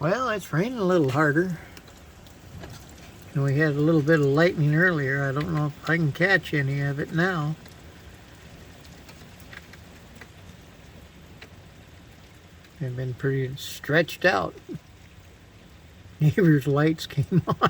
Well, it's raining a little harder. And we had a little bit of lightning earlier. I don't know if I can catch any of it now. They've been pretty stretched out. Neighbor's lights came on.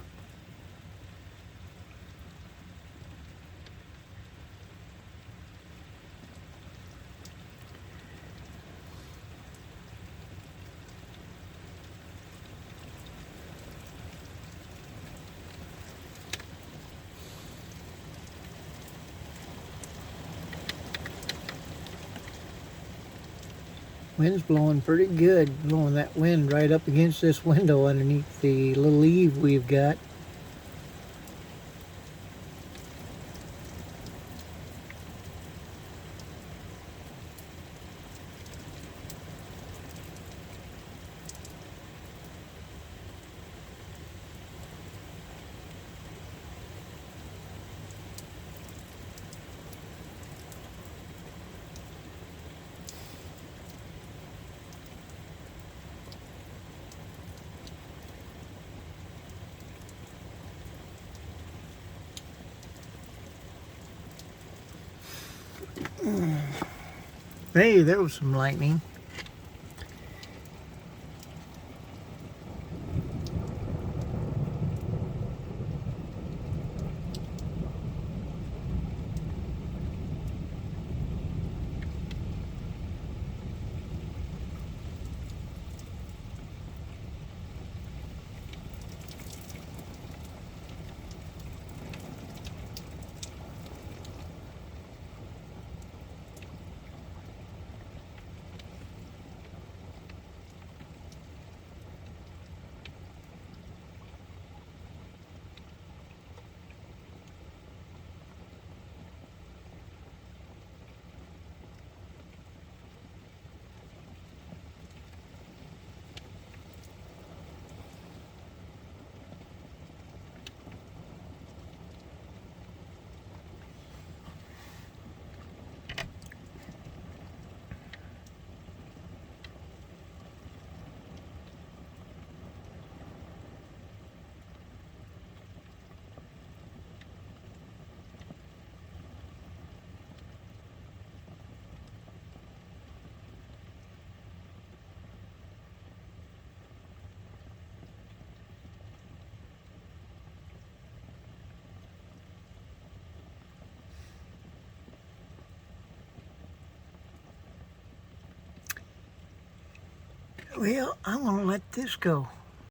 Wind's blowing pretty good, blowing that wind right up against this window underneath the little eave we've got. Hey, there was some lightning. Well, I'm gonna let this go.